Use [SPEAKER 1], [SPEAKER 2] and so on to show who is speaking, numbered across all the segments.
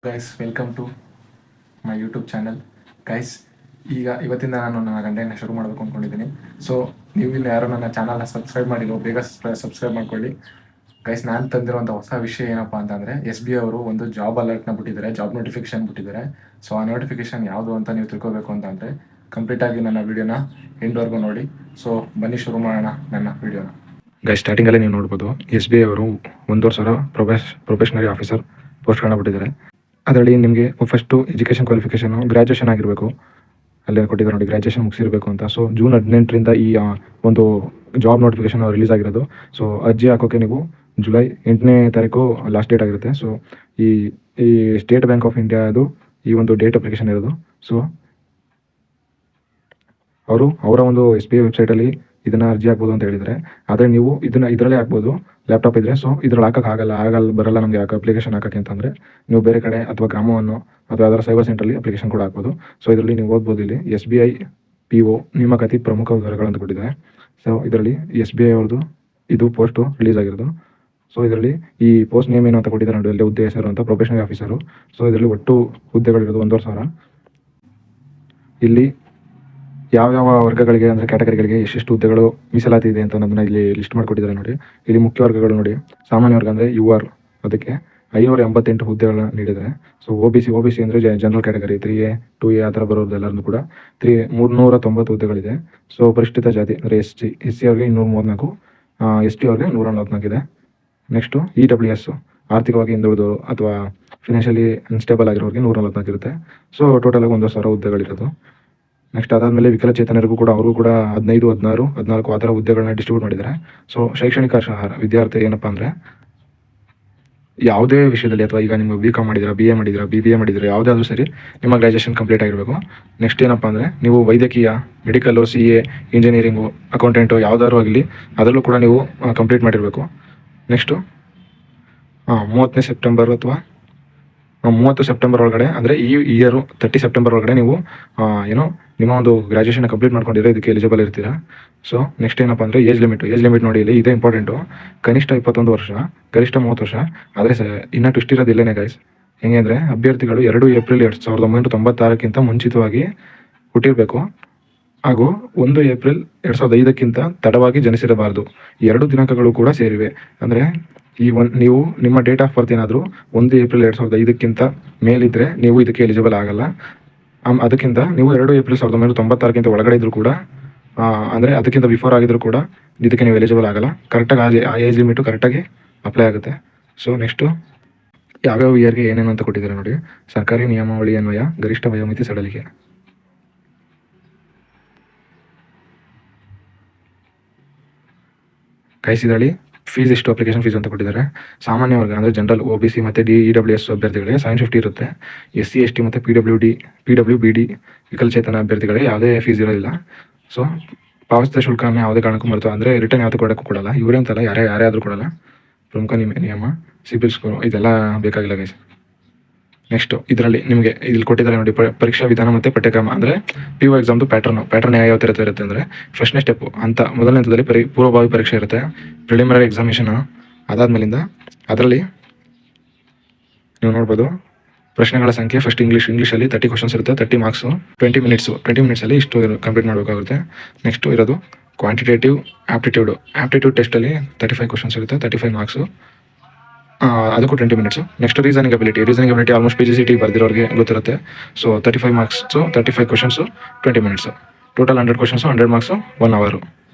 [SPEAKER 1] Guys welcome to my YouTube channel. Guys ಇವತ್ತಿಂದ ನಾನು ನನ್ನ ಗಂಟೆಯನ್ನು ಶುರು ಮಾಡಬೇಕು ಅಂದ್ಕೊಂಡಿದ್ದೀನಿ. ಸೊ ನೀವು ಇಲ್ಲಿ ಯಾರು ನನ್ನ ಚಾನಲ್ನ ಸಬ್ಸ್ಕ್ರೈಬ್ ಮಾಡಿಲ್ಲ, ಬೇಗ ಸಬ್ಸ್ಕ್ರೈಬ್ ಮಾಡ್ಕೊಳ್ಳಿ. ಗೈಸ್, ನಾನು ತಂದಿರುವಂಥ ಹೊಸ ವಿಷಯ ಏನಪ್ಪ ಅಂತಂದರೆ, SBI ಅವರು ಒಂದು ಜಾಬ್ ಅಲರ್ಟ್ನ ಬಿಟ್ಟಿದ್ದಾರೆ, ಜಾಬ್ ನೋಟಿಫಿಕೇಶನ್ ಬಿಟ್ಟಿದ್ದಾರೆ. ಸೊ ಆ ನೋಟಿಫಿಕೇಶನ್ ಯಾವುದು ಅಂತ ನೀವು ತಿಳ್ಕೊಬೇಕು ಅಂತಂದರೆ ಕಂಪ್ಲೀಟಾಗಿ ನನ್ನ ವೀಡಿಯೋನ ಎಂಡ್ವರೆಗೂ ನೋಡಿ. ಸೊ ಬನ್ನಿ ಶುರು ಮಾಡೋಣ ನನ್ನ ವೀಡಿಯೋನ. ಗೈಸ್, ಸ್ಟಾರ್ಟಿಂಗಲ್ಲೇ ನೀವು ನೋಡ್ಬೋದು, SBI ಅವರು 1,00,000 ಪ್ರೊಬೇಷನರಿ ಆಫೀಸರ್ ಪೋಸ್ಟ್ಗಳನ್ನ ಬಿಟ್ಟಿದ್ದಾರೆ. ಅದರಲ್ಲಿ ನಿಮಗೆ ಫಸ್ಟು ಎಜುಕೇಷನ್ ಕ್ವಾಲಿಫಿಕೇಷನು ಗ್ರ್ಯಾಜುಯೇಷನ್ ಆಗಿರಬೇಕು, ಅಲ್ಲೇ ಕೊಟ್ಟಿದ್ದಾರೆ ನೋಡಿ, ಗ್ರ್ಯಾಜುಯೇಷನ್ ಮುಗಿಸಿರಬೇಕು ಅಂತ. ಸೊ ಜೂನ್ 18ರಿಂದ ಈ ಒಂದು ಜಾಬ್ ನೋಟಿಫಿಕೇಶನ್ ರಿಲೀಸ್ ಆಗಿರೋದು. ಸೊ ಅರ್ಜಿ ಹಾಕೋಕ್ಕೆ ನೀವು ಜುಲೈ 8ನೇ ತಾರೀಕು ಲಾಸ್ಟ್ ಡೇಟ್ ಆಗಿರುತ್ತೆ. ಸೊ ಈ ಈ ಸ್ಟೇಟ್ ಬ್ಯಾಂಕ್ ಆಫ್ ಇಂಡಿಯಾದು ಈ ಒಂದು ಡೇಟ್ ಅಪ್ಲಿಕೇಶನ್ ಇರೋದು. ಸೊ ಅವರ ಒಂದು SBI ವೆಬ್ಸೈಟಲ್ಲಿ ಇದನ್ನು ಅರ್ಜಿ ಹಾಕ್ಬೋದು ಅಂತ ಹೇಳಿದರೆ, ಆದರೆ ನೀವು ಇದರಲ್ಲೇ ಹಾಕ್ಬೋದು ಲ್ಯಾಪ್ಟಾಪ್ ಇದ್ದರೆ. ಸೊ ಇದ್ರಲ್ಲಿ ಆಗಲ್ಲ ಬರಲ್ಲ ನಮಗೆ ಅಪ್ಲಿಕೇಶನ್ ಹಾಕೋಕ್ಕೆ ಅಂತಂದರೆ ನೀವು ಬೇರೆ ಕಡೆ ಅಥವಾ ಗ್ರಾಮವನ್ನು ಅಥವಾ ಯಾವ್ದಾದ್ರು ಸೈಬರ್ ಸೆಂಟ್ರಲ್ಲಿ ಅಪ್ಲಿಕೇಶನ್ ಕೂಡ ಹಾಕ್ಬೋದು. ಸೊ ಇದರಲ್ಲಿ ನೀವು ಓದ್ಬೋದು, ಇಲ್ಲಿ SBI PO ನೇಮಕಾತಿ ಪ್ರಮುಖ ವಿವರಗಳು ಅಂತ ಕೊಟ್ಟಿದ್ದಾರೆ. ಸೊ ಇದರಲ್ಲಿ SBI ಅವ್ರದ್ದು ಇದು ಪೋಸ್ಟು ರಿಲೀಸ್ ಆಗಿರೋದು. ಸೊ ಇದರಲ್ಲಿ ಈ ಪೋಸ್ಟ್ ನೇಮ್ ಏನು ಅಂತ ಕೊಟ್ಟಿದ್ದಾರೆ ನೋಡಿ, ಅಲ್ಲಿ ಹುದ್ದೆ ಹೆಸರು ಅಂತ ಪ್ರೊಬೇಷನರಿ ಆಫೀಸರು. ಸೊ ಇದರಲ್ಲಿ ಒಟ್ಟು ಹುದ್ದೆಗಳಿರೋದು 1,50,000. ಇಲ್ಲಿ ಯಾವ್ಯಾವ ವರ್ಗಗಳಿಗೆ ಅಂದರೆ ಕ್ಯಾಟಗರಿಗಳಿಗೆ ಎಷ್ಟೆಷ್ಟು ಹುದ್ದೆಗಳು ಮೀಸಲಾತಿ ಇದೆ ಅಂತ ನಮ್ಮನ್ನ ಇಲ್ಲಿ ಲಿಸ್ಟ್ ಮಾಡಿಕೊಟ್ಟಿದ್ದಾರೆ ನೋಡಿ. ಇಲ್ಲಿ ಮುಖ್ಯ ವರ್ಗಗಳು ನೋಡಿ, ಸಾಮಾನ್ಯ ವರ್ಗ ಅಂದರೆ UR, ಅದಕ್ಕೆ 588 ಹುದ್ದೆಗಳನ್ನ ನೀಡಿದ್ದಾರೆ. ಸೊ OBC ಅಂದರೆ ಜನರಲ್ ಕ್ಯಾಟಗರಿ 3A 2A ಆ ಥರ ಬರೋದು ಎಲ್ಲರನ್ನು ಕೂಡ 390 ಹುದ್ದೆಗಳಿದೆ. ಸೊ ಪರಿಷ್ಠಿತ ಜಾತಿ ಅಂದರೆ SC ಅವ್ರಿಗೆ 234, ST ಅವ್ರಿಗೆ 144 ಇದೆ. ನೆಕ್ಸ್ಟು EWS ಆರ್ಥಿಕವಾಗಿ ಹಿಂದುಳಿದು ಅಥವಾ ಫಿನಾನ್ಷಿಯಲಿ ಅನ್ಸ್ಟೇಬಲ್ ಆಗಿರೋರಿಗೆ 144 ಇರುತ್ತೆ. ಸೊ ಟೋಟಲಾಗಿ 1,00,000 ಹುದ್ದೆಗಳಿರೋದು. ನೆಕ್ಸ್ಟ್ ಅದಾದಮೇಲೆ ವಿಕಲಚೇತನರಿಗೂ ಕೂಡ ಅವರು ಕೂಡ 15, 16, 14 ಆ ಥರ ಹುದ್ದೆಗಳನ್ನ ಡಿಸ್ಟ್ರಿಬ್ಯೂಟ್ ಮಾಡಿದ್ದಾರೆ. ಸೊ ಶೈಕ್ಷಣಿಕ ಅರ್ಹತೆ ವಿದ್ಯಾರ್ಥಿ ಏನಪ್ಪ ಅಂದರೆ, ಯಾವುದೇ ವಿಷಯದಲ್ಲಿ ಅಥವಾ ಈಗ ನೀವು BCom ಮಾಡಿದ್ದೀರಾ, BA ಮಾಡಿದ್ದೀರಾ, BBA ಮಾಡಿದ್ದೀರಾ, ಯಾವುದಾದ್ರೂ ಸರಿ ನಿಮ್ಮ ಗ್ರ್ಯಾಜುಯೇಷನ್ ಕಂಪ್ಲೀಟ್ ಆಗಿರಬೇಕು. ನೆಕ್ಸ್ಟ್ ಏನಪ್ಪ ಅಂದರೆ, ನೀವು ವೈದ್ಯಕೀಯ, ಮೆಡಿಕಲ್ಲು, CA, ಇಂಜಿನಿಯರಿಂಗು, ಅಕೌಂಟೆಂಟು ಯಾವುದಾದ್ರೂ ಆಗಲಿ ಅದರಲ್ಲೂ ಕೂಡ ನೀವು ಕಂಪ್ಲೀಟ್ ಮಾಡಿರಬೇಕು. ನೆಕ್ಸ್ಟು 30 ಸೆಪ್ಟೆಂಬರ್ ಅಥವಾ 30 ಸೆಪ್ಟೆಂಬರ್ ಒಳಗಡೆ, ಅಂದರೆ ಈ ಇಯರು 30 ಸೆಪ್ಟೆಂಬರ್ ಒಳಗಡೆ ನೀವು ನಿಮ್ಮ ಒಂದು ಗ್ರ್ಯಾಜುಯೇಷನ್ ಕಂಪ್ಲೀಟ್ ಮಾಡ್ಕೊಂಡಿದ್ರೆ ಇದಕ್ಕೆ ಎಲಿಜಿಬಲ್ ಇರ್ತೀರಾ. ಸೊ ನೆಕ್ಸ್ಟ್ ಏನಪ್ಪ ಅಂದರೆ ಏಜ್ ಲಿಮಿಟ್ ನೋಡಿ, ಇಲ್ಲಿ ಇದೇ ಇಂಪಾರ್ಟೆಂಟು. ಕನಿಷ್ಠ 21 ವರ್ಷ, ಗರಿಷ್ಠ 30 ವರ್ಷ. ಆದರೆ ಇನ್ನೂ ಟ್ವಿಸ್ಟ್ ಇರೋದು ಇಲ್ಲೇನೆ ಗೈಸ್. ಹೆಂಗೆ ಅಂದರೆ, ಅಭ್ಯರ್ಥಿಗಳು 2 ಏಪ್ರಿಲ್ 1996ಕ್ಕಿಂತ ಮುಂಚಿತವಾಗಿ ಹುಟ್ಟಿರಬೇಕು ಹಾಗೂ 1 ಏಪ್ರಿಲ್ 2005ಕ್ಕಿಂತ ತಡವಾಗಿ ಜನಿಸಿರಬಾರದು. 2 ದಿನಾಂಕಗಳು ಕೂಡ ಸೇರಿವೆ. ಅಂದರೆ ನೀವು ನಿಮ್ಮ ಡೇಟ್ ಆಫ್ ಬರ್ತ್ ಏನಾದರೂ 1 ಏಪ್ರಿಲ್ 2005ಕ್ಕಿಂತ ಮೇಲಿದ್ದರೆ ನೀವು ಇದಕ್ಕೆ ಎಲಿಜಿಬಲ್ ಆಗಲ್ಲ. ಅದಕ್ಕಿಂತ ನೀವು 2 ಏಪ್ರಿಲ್ 1996ಕ್ಕಿಂತ ಒಳಗಡೆ ಇದ್ದರೂ ಕೂಡ, ಅಂದರೆ ಅದಕ್ಕಿಂತ ಬಿಫೋರ್ ಆಗಿದ್ರೂ ಕೂಡ ಇದಕ್ಕೆ ನೀವು ಎಲಿಜಿಬಲ್ ಆಗಲ್ಲ. ಕರೆಕ್ಟಾಗಿ ಆ ಏಜ್ ಲಿಮಿಟು ಕರೆಕ್ಟಾಗಿ ಅಪ್ಲೈ ಆಗುತ್ತೆ. ಸೊ ನೆಕ್ಸ್ಟು ಯಾವ್ಯಾವ ಇಯರ್ಗೆ ಏನೇನು ಅಂತ ಕೊಟ್ಟಿದ್ದಾರೆ ನೋಡಿ. ಸರ್ಕಾರಿ ನಿಯಮಾವಳಿ ಅನ್ವಯ ಗರಿಷ್ಠ ವಯೋಮಿತಿ ಸಡಲಿಕೆ. ಗೈಸ್, ಇದರಲ್ಲಿ ಫೀಸ್ ಎಷ್ಟು, ಅಪ್ಲಿಕೇಶನ್ ಫೀಸ್ ಅಂತ ಕೊಟ್ಟಿದ್ದಾರೆ. ಸಾಮಾನ್ಯ ವರ್ಗ ಅಂದರೆ ಜನರಲ್, OBC ಮತ್ತು EWS ಅಭ್ಯರ್ಥಿಗಳಿಗೆ 750 ಇರುತ್ತೆ. SC ST ಮತ್ತು PWBD ವಿಕಲಚೇತನ ಅಭ್ಯರ್ಥಿಗಳಿಗೆ ಯಾವುದೇ ಫೀಸ್ ಇರೋದಿಲ್ಲ. ಸೊ ಪಾವತಿಸಿದ ಶುಲ್ಕವನ್ನು ಯಾವುದೇ ಕಾರಣಕ್ಕೂ ಮರೆತು, ಅಂದರೆ ರಿಟರ್ನ್ ಯಾವುದು ಕೊಡೋಕ್ಕೂ ಕೊಡಲ್ಲ, ಇವರೇ ಅಂತಲ್ಲ, ಯಾರೇ ಆದರೂ ಕೊಡಲ್ಲ. ಪ್ರಮುಖ ನಿಯಮ, ಸಿಬಿಲ್ ಸ್ಕೋರ್ ಇದೆಲ್ಲ ಬೇಕಾಗಿಲ್ಲ ಗೈಸ್. ನೆಕ್ಸ್ಟು ಇದರಲ್ಲಿ ನಿಮಗೆ ಇಲ್ಲಿ ಕೊಟ್ಟಿದ್ದಾರೆ ನೋಡಿ, ಪರೀಕ್ಷಾ ವಿಧಾನ ಮತ್ತು ಪಠ್ಯಕ್ರಮ. ಅಂದರೆ PO ಎಕ್ಸಾಮ್ದು ಪ್ಯಾಟ್ರನ್ ಯಾವ ಥರ ಇರುತ್ತೆ ಅಂದರೆ, ಫಸ್ಟ್ನೇ ಸ್ಟೆಪ್ಪು ಅಂತ ಮೊದಲನೇ ಹಂತದಲ್ಲಿ ಪೂರ್ವಭಾವಿ ಪರೀಕ್ಷೆ ಇರುತ್ತೆ, ಪ್ರಿಲಿಮಿನರಿ ಎಕ್ಸಾಮಿನೇಷನು. ಅದಾದಮೇಲಿಂದ ಅದರಲ್ಲಿ ನೀವು ನೋಡ್ಬೋದು, ಪ್ರಶ್ನೆಗಳ ಸಂಖ್ಯೆ ಫಸ್ಟ್ ಇಂಗ್ಲೀಷಲ್ಲಿ 30 ಕ್ವಶನ್ಸ್ ಇರುತ್ತೆ, 30 ಮಾರ್ಕ್ಸು, 20 ಮಿನಿಟ್ಸಲ್ಲಿ ಇಷ್ಟು ಕಂಪ್ಲೀಟ್ ಮಾಡಬೇಕಾಗುತ್ತೆ. ನೆಕ್ಸ್ಟು ಇರೋದು ಕ್ವಾಂಟಿಟೇಟಿವ್ ಆಪ್ಟಿಟ್ಯೂಡ್ ಟೆಸ್ಟಲ್ಲಿ 35 ಕ್ವಶನ್ಸ್ ಇರುತ್ತೆ, 35 ಮಾರ್ಕ್ಸು, ಅದಕ್ಕೂ 20 minutes. Next reasoning ability almost PGCT ಬರ್ದಿರೋರಿಗೆ ಗೊತ್ತಿರುತ್ತೆ. So 35 marks, 35 questions, 20 minutes, total 100 questions, 100 marks, 1 hour.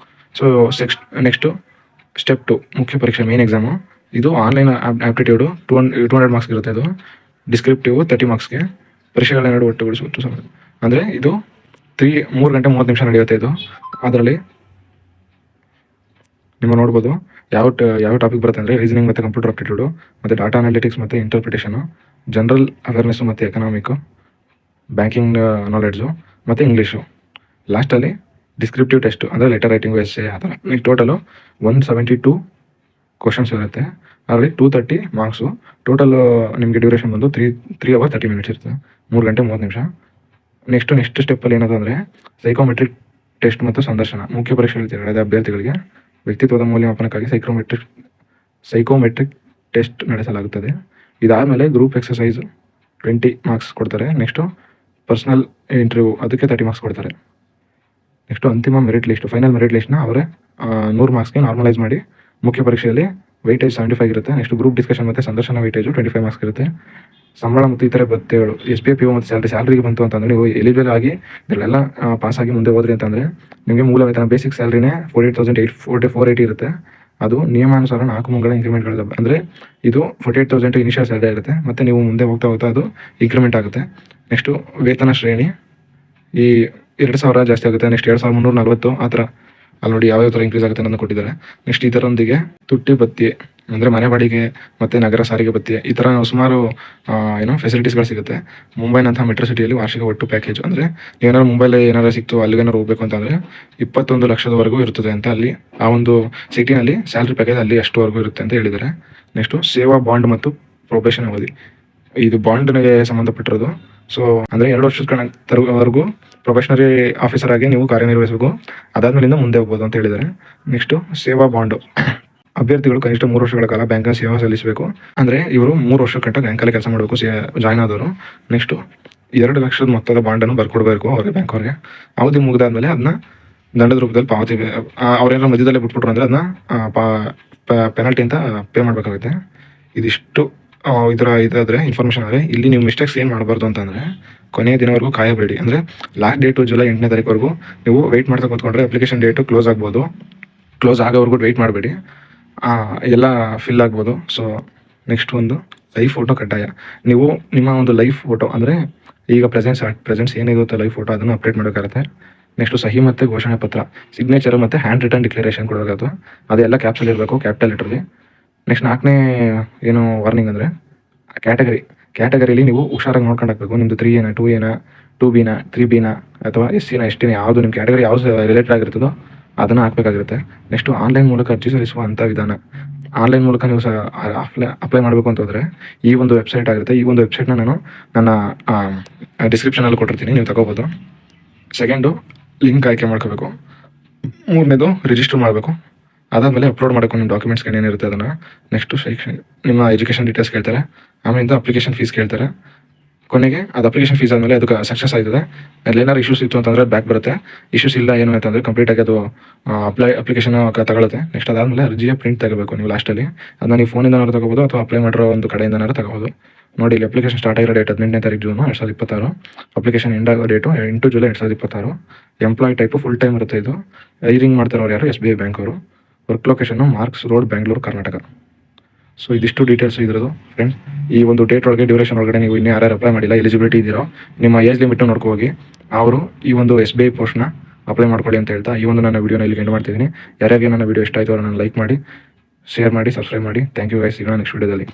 [SPEAKER 1] So next step 2 ಮುಖ್ಯ ಪರೀಕ್ಷೆ, ಮೇನ್ ಎಕ್ಸಾಮು. ಇದು ಆನ್ಲೈನ್ ಆಪ್ಟಿಟ್ಯೂಡು 200 ಮಾರ್ಕ್ಸ್ ಇರುತ್ತೆ. ಇದು ಡಿಸ್ಕ್ರಿಪ್ಟಿವ್ 30 ಮಾರ್ಕ್ಸ್ಗೆ. ಪರೀಕ್ಷೆಗಳನ್ನೆರಡು ಒಟ್ಟುಗೂಡಿಸಿ ಅಂದರೆ ಇದು 3 ಗಂಟೆ 30 ನಿಮಿಷ ನಡೆಯುತ್ತೆ ಇದು. ಅದರಲ್ಲಿ ನಿಮ್ಮ ನೋಡ್ಬೋದು ಯಾವ ಟಾಪಿಕ್ ಬರುತ್ತೆ ಅಂದರೆ, ರೀಸನಿಂಗ್ ಮತ್ತು ಕಂಪ್ಯೂಟರ್ ಆಪ್ಟಿಟ್ಯೂಡು, ಮತ್ತು ಡಾಟಾ ಅನಾಲಿಟಿಕ್ಸ್ ಮತ್ತು ಇಂಟರ್ಪ್ರಿಟೇಷನು, ಜನರಲ್ ಅವೇರ್ನೆಸ್ಸು ಮತ್ತು ಎಕನಾಮಿಕ್ಕು, ಬ್ಯಾಂಕಿಂಗ್ ನಾಲೆಡ್ಜು ಮತ್ತು ಇಂಗ್ಲೀಷು. ಲಾಸ್ಟಲ್ಲಿ ಡಿಸ್ಕ್ರಿಪ್ಟಿವ್ ಟೆಸ್ಟು ಅಂದರೆ ಲೆಟರ್ ರೈಟಿಂಗು, ಎಸ್ಸೆ ಆ ಥರ. ಈಗ ಟೋಟಲು 172 ಕ್ವಶನ್ಸ್ ಇರುತ್ತೆ. ಅದರಲ್ಲಿ 230 ಮಾರ್ಕ್ಸು. ಟೋಟಲ್ ನಿಮಗೆ ಡ್ಯೂರೇಷನ್ ಬಂದು 3 ಅವರ್ 30 ಮಿನಿಟ್ಸ್ ಇರುತ್ತೆ, 3 ಗಂಟೆ 30 ನಿಮಿಷ. ನೆಕ್ಸ್ಟ್ ಸ್ಟೆಪ್ಪಲ್ಲಿ ಏನದು ಅಂದರೆ, ಸೈಕೋಮೆಟ್ರಿಕ್ ಟೆಸ್ಟ್ ಮತ್ತು ಸಂದರ್ಶನ. ಮುಖ್ಯ ಪರೀಕ್ಷೆಯಲ್ಲಿ ಅಭ್ಯರ್ಥಿಗಳಿಗೆ ವ್ಯಕ್ತಿತ್ವದ ಮೌಲ್ಯಮಾಪನಕ್ಕಾಗಿ ಸೈಕೋಮೆಟ್ರಿಕ್ ಟೆಸ್ಟ್ ನಡೆಸಲಾಗುತ್ತದೆ. ಇದಾದಮೇಲೆ ಗ್ರೂಪ್ ಎಕ್ಸಸೈಸ್ 20 ಮಾರ್ಕ್ಸ್ ಕೊಡ್ತಾರೆ. ನೆಕ್ಸ್ಟು ಪರ್ಸ್ನಲ್ ಇಂಟರ್ವ್ಯೂ ಅದಕ್ಕೆ 30 ಮಾರ್ಕ್ಸ್ ಕೊಡ್ತಾರೆ. ನೆಕ್ಸ್ಟು ಅಂತಿಮ ಮೆರಿಟ್ ಲಿಸ್ಟ್, ಫೈನಲ್ ಮೆರಿಟ್ ಲಿಸ್ಟ್ನ ಅವರೇ 100 ಮಾರ್ಕ್ಸ್ಗೆ ನಾರ್ಮಲೈಸ್ ಮಾಡಿ ಮುಖ್ಯ ಪರೀಕ್ಷೆಯಲ್ಲಿ ವೆಯ್ಟೇಜ್ 75 ಇರುತ್ತೆ. ನೆಕ್ಸ್ಟ್ ಗ್ರೂಪ್ ಡಿಸ್ಕಷನ್ ಮತ್ತು ಸಂದರ್ಶನ ವೆಯ್ಟೇಜು 25 ಮಾರ್ಕ್ಸ್ ಇರುತ್ತೆ. ಸಂಬಳ ಮತ್ತು ಇತರೆ ಭತ್ಯೆಗಳು SBI PO ಮತ್ತು ಸ್ಯಾಲ್ರಿಗೆ ಬಂತು ಅಂತಂದರೆ ನೀವು ಎಲಿಜಿಬಲ್ ಆಗಿ ಇದರಲ್ಲೆಲ್ಲ ಪಾಸಾಗಿ ಮುಂದೆ ಹೋದ್ರಿ ಅಂತಂದರೆ ನಿಮಗೆ ಮೂಲ ವೇತನ ಬೇಸಿಕ್ ಸ್ಯಾಲ್ರಿನೇ 48,480 ಇರುತ್ತೆ. ಅದು ನಿಯಮಾನುಸಾರ 4 ಮುಂಗಡ ಇಂಕ್ರಿಮೆಂಟ್ಗಳು, ಅಂದರೆ ಇದು 48,000 ಇನಿಷಿಯಲ್ ಸ್ಯಾಲ್ರಿ ಆಗುತ್ತೆ. ಮತ್ತು ನೀವು ಮುಂದೆ ಹೋಗ್ತಾ ಅದು ಇಂಕ್ರಿಮೆಂಟ್ ಆಗುತ್ತೆ. ನೆಕ್ಸ್ಟು ವೇತನ ಶ್ರೇಣಿ ಈ 2,000 ಜಾಸ್ತಿ ಆಗುತ್ತೆ. ನೆಕ್ಸ್ಟ್ 2,340 ಆ ಥರ ಅಲ್ಲಿ ನೋಡಿ ಯಾವ್ಯಾವ ಥರ ಇನ್ಕ್ರೀಸ್ ಆಗುತ್ತೆ ಅನ್ನೋದನ್ನ ಕೊಟ್ಟಿದ್ದಾರೆ. ನೆಕ್ಸ್ಟ್ ಇದರೊಂದಿಗೆ ತುಟ್ಟಿ ಭತ್ಯೆ ಅಂದರೆ ಮನೆ ಬಾಡಿಗೆ ಮತ್ತು ನಗರ ಸಾರಿಗೆ ಭತ್ಯೆ ಈ ಥರ ಸುಮಾರು ಫೆಸಿಲಿಟೀಸ್ಗಳು ಸಿಗುತ್ತೆ. ಮುಂಬೈನಂತಹ ಮೆಟ್ರೋ ಸಿಟಿಯಲ್ಲಿ ವಾರ್ಷಿಕ ಒಟ್ಟು ಪ್ಯಾಕೇಜ್, ಅಂದರೆ ಏನಾದ್ರು ಮುಂಬೈಲಿ ಏನಾರು ಸಿಕ್ತು ಅಲ್ಲಿಗೇನಾರು ಹೋಗಬೇಕು ಅಂತಂದರೆ 21 ಲಕ್ಷದವರೆಗೂ ಇರ್ತದೆ ಅಂತ ಅಲ್ಲಿ ಆ ಒಂದು ಸಿಟಿನಲ್ಲಿ ಸ್ಯಾಲ್ರಿ ಪ್ಯಾಕೇಜ್ ಅಲ್ಲಿ ಅಷ್ಟುವರೆಗೂ ಇರುತ್ತೆ ಅಂತ ಹೇಳಿದ್ದಾರೆ. ನೆಕ್ಸ್ಟು ಸೇವಾ ಬಾಂಡ್ ಮತ್ತು ಪ್ರೊಬೇಷನ್ ಅವಧಿ, ಇದು ಬಾಂಡ್ಗೆ ಸಂಬಂಧಪಟ್ಟಿರೋದು. ಸೊ ಅಂದರೆ 2 ವರ್ಷದವರೆಗೂ ಪ್ರೊಬೇಷನರಿ ಆಫೀಸರ್ ಆಗಿ ನೀವು ಕಾರ್ಯನಿರ್ವಹಿಸಬೇಕು. ಅದಾದ್ಮೇಲಿಂದ ಮುಂದೆ ಹೋಗ್ಬೋದು ಅಂತ ಹೇಳಿದ್ದಾರೆ. ನೆಕ್ಸ್ಟು ಸೇವಾ ಬಾಂಡು, ಅಭ್ಯರ್ಥಿಗಳು ಕನಿಷ್ಠ 3 ವರ್ಷಗಳ ಕಾಲ ಬ್ಯಾಂಕಲ್ಲಿ ಸೇವಾ ಸಲ್ಲಿಸಬೇಕು. ಅಂದರೆ ಇವರು 3 ವರ್ಷ ಗಂಟ ಬ್ಯಾಂಕಲ್ಲಿ ಕೆಲಸ ಮಾಡಬೇಕು ಜಾಯ್ನ್ ಆದವರು. ನೆಕ್ಸ್ಟು 2 ಲಕ್ಷದ ಮೊತ್ತದ ಬಾಂಡನ್ನು ಬರ್ಕೊಡ್ಬೇಕು ಅವ್ರಿಗೆ, ಬ್ಯಾಂಕ್ ಅವ್ರಿಗೆ. ಅವಧಿ ಮುಗಿದಾದ್ಮೇಲೆ ಅದನ್ನ ದಂಡದ ರೂಪದಲ್ಲಿ ಪಾವತಿ, ಅವ್ರೇನಾದ್ರು ಮಧ್ಯದಲ್ಲೇ ಬಿಟ್ಬಿಟ್ರು ಅಂದರೆ ಅದನ್ನ ಪೆನಾಲ್ಟಿ ಅಂತ ಪೇ ಮಾಡಬೇಕಾಗುತ್ತೆ. ಇದಿಷ್ಟು ಇದಾದರೆ ಇನ್ಫಾರ್ಮೇಷನ್ ಆದರೆ ಇಲ್ಲಿ ನೀವು ಮಿಸ್ಟೇಕ್ಸ್ ಏನು ಮಾಡಬಾರ್ದು ಅಂತಂದರೆ ಕೊನೆಯ ದಿನವರೆಗೂ ಕಾಯಬೇಡಿ. ಅಂದರೆ ಲಾಸ್ಟ್ ಡೇಟು ಜುಲೈ 8ನೇ ತಾರೀಕುವರೆಗೂ ನೀವು ವೆಯ್ಟ್ ಮಾಡ್ತಾ ಕೂತ್ಕೊಂಡ್ರೆ ಅಪ್ಲಿಕೇಶನ್ ಡೇಟು ಕ್ಲೋಸ್ ಆಗ್ಬೋದು. ಕ್ಲೋಸ್ ಆಗೋವರೆಗೂ ವೆಯ್ಟ್ ಮಾಡಬೇಡಿ, ಎಲ್ಲ ಫಿಲ್ ಆಗ್ಬೋದು. ಸೊ ನೆಕ್ಸ್ಟ್ ಒಂದು ಲೈವ್ ಫೋಟೋ ಕಡ್ಡಾಯ. ನೀವು ನಿಮ್ಮ ಒಂದು ಲೈವ್ ಫೋಟೋ, ಅಂದರೆ ಈಗ ಪ್ರೆಸೆನ್ಸ್ ಏನಿರುತ್ತೆ ಲೈವ್ ಫೋಟೋ ಅದನ್ನು ಅಪ್ಡೇಟ್ ಮಾಡೋಕ್ಕಾಗುತ್ತೆ. ನೆಕ್ಸ್ಟು ಸಹಿ ಮತ್ತು ಘೋಷಣೆ ಪತ್ರ, ಸಿಗ್ನೇಚರ್ ಮತ್ತು ಹ್ಯಾಂಡ್ ರಿಟರ್ನ್ ಡಿಕ್ಲರೇಷನ್ ಕೊಡಬೇಕಾಗುತ್ತೆ. ಅದೆಲ್ಲ ಕ್ಯಾಪ್ಸಲ್ಲಿ ಇರಬೇಕು, ಕ್ಯಾಪಿಟಲ್ ಲೆಟ್ರಲ್ಲಿ. ನೆಕ್ಸ್ಟ್ 4ನೇ ಏನು ವಾರ್ನಿಂಗ್ ಅಂದರೆ ಕ್ಯಾಟಗರಿಲಿ ನೀವು ಹುಷಾರಾಗಿ ನೋಡ್ಕೊಂಡು ಹಾಕಬೇಕು. ನಿಮ್ಮದು 3A 2A 2B 3B ಅಥವಾ SC ST ಯಾವುದು ನಿಮ್ಮ ಕ್ಯಾಟಗರಿ ಯಾವುದು ರಿಲೇಟೆಡ್ ಆಗಿರ್ತದೋ ಅದನ್ನು ಹಾಕಬೇಕಾಗಿರುತ್ತೆ. ನೆಕ್ಸ್ಟು ಆನ್ಲೈನ್ ಮೂಲಕ ಅರ್ಜಿ ಸಲ್ಲಿಸುವಂಥ ವಿಧಾನ, ಆನ್ಲೈನ್ ಮೂಲಕ ನೀವು ಅಪ್ಲೈ ಮಾಡಬೇಕು ಅಂತ ಹೋದರೆ ಈ ಒಂದು ವೆಬ್ಸೈಟ್ ಆಗಿರುತ್ತೆ. ಈ ಒಂದು ವೆಬ್ಸೈಟ್ನ ನಾನು ನನ್ನ ಡಿಸ್ಕ್ರಿಪ್ಷನಲ್ಲಿ ಕೊಟ್ಟಿರ್ತೀನಿ, ನೀವು ತಗೋಬೋದು. ಸೆಕೆಂಡು ಲಿಂಕ್ ಆಯ್ಕೆ ಮಾಡ್ಕೋಬೇಕು. 3ನೇದು ರಿಜಿಸ್ಟರ್ ಮಾಡಬೇಕು. ಅದಾದಮೇಲೆ ಅಪ್ಲೋಡ್ ಮಾಡಬೇಕು ನಿಮ್ಮ ಡಾಕ್ಯುಮೆಂಟ್ಸ್ ಏನೇನಿರುತ್ತೆ ಅದನ್ನು. ನೆಕ್ಸ್ಟು ನಿಮ್ಮ ಎಜುಕೇಷನ್ ಡೀಟೇಲ್ಸ್ ಕೇಳ್ತಾರೆ. ಆಮೇಲಿಂದ ಅಪ್ಲಿಕೇಶನ್ ಫೀಸ್ ಕೇಳ್ತಾರೆ. ಕೊನೆಗೆ ಅದು ಅಪ್ಲಿಕೇಶನ್ ಫೀಸ್ ಆದಮೇಲೆ ಅದಕ್ಕೆ ಸಕ್ಸಸ್ ಆಯ್ತದೆ. ಅಲ್ಲಿ ಏನಾದ್ರು ಇಶ್ಯೂಸ್ ಇತ್ತು ಅಂತಂದರೆ ಬ್ಯಾಕ್ ಬರುತ್ತೆ. ಇಶ್ಯೂಸ್ ಇಲ್ಲ ಏನು ಅಂತಂದರೆ ಕಂಪ್ಲೀಟಾಗಿ ಅದು ಅಪ್ಲಿಕೇಶನ್ ತಗೊಳುತ್ತೆ. ನೆಕ್ಸ್ಟ್ ಅದಾದಮೇಲೆ ಅರ್ಜಿಯ ಪ್ರಿಂಟ್ ತಗೋಬೇಕು ನೀವು ಲಾಸ್ಟಲ್ಲಿ. ಅದನ್ನ ನೀವು ಫೋನಿಂದನಾದ್ರು ತಗೋಬೋದು ಅಥವಾ ಅಪ್ಲೈ ಮಾಡಿರೋ ಒಂದು ಕಡೆಯಿಂದನಾದ್ರು ತಗೋಬೋದು. ನೋಡಿ ಇಲ್ಲಿ ಅಪ್ಲಿಕೇಶನ್ ಸ್ಟಾರ್ಟ್ ಆಗಿರೋ ಡೇಟ್ 18ನೇ ತಾರೀಕು ಜೂನ್ 2026. ಅಪ್ಲಿಕೇಶನ್ ಎಂಡ್ ಆಗೋ date 8 July 2026. Employ type full time ಇರುತ್ತೆ. ಇದು ಹೈರಿಂಗ್ ಮಾಡ್ತಾರವ್ರು ಯಾರು SBI ಬ್ಯಾಂಕ್ ಅವರು. Work location Marks Road, Bengaluru, Karnataka. So ಇದಿಷ್ಟು ಡೀಟೇಲ್ಸ್ ಇದ್ರದ್ದು ಫ್ರೆಂಡ್ಸ್. ಈ ಒಂದು ಡೇಟ್ ಒಳಗೆ ಡ್ಯೂರೇಷನ್ ಒಳಗಡೆ ನೀವು ಇನ್ನೂ ಯಾರ್ಯಾರು ಅಪ್ಲೈ ಮಾಡಿಲ್ಲ, ಎಲಿಜಿಬಿಲಿಟಿ ಇದ್ದೀರೋ ನಿಮ್ಮ ಏಜ್ ಲಿಮಿಟ್ನ ನೋಡ್ಕೊ ಹೋಗಿ ಅವರು ಈ ಒಂದು SBI ಪೋಸ್ಟ್ನ ಅಪ್ಲೈ ಮಾಡ್ಕೊಳ್ಳಿ ಅಂತ ಹೇಳ್ತಾ ಈ ಒಂದು ನನ್ನ ವೀಡಿಯೋನ ಇಲ್ಲಿ ಎಂಡ್ ಮಾಡ್ತಿದ್ದೀನಿ. ಯಾರ್ಯಾರಿಗೆ ನನ್ನ ವೀಡಿಯೋ ಇಷ್ಟ ಆಯಿತು ಅವ್ರನ್ನ ಲೈಕ್ ಮಾಡಿ, ಶೇರ್ ಮಾಡಿ, ಸಬ್ಸ್ಕ್ರೈಬ್ ಮಾಡಿ. Thank you guys. ಸಿಗೋಣ ನೆಕ್ಸ್ಟ್ ವೀಡಿಯೋದಲ್ಲಿ.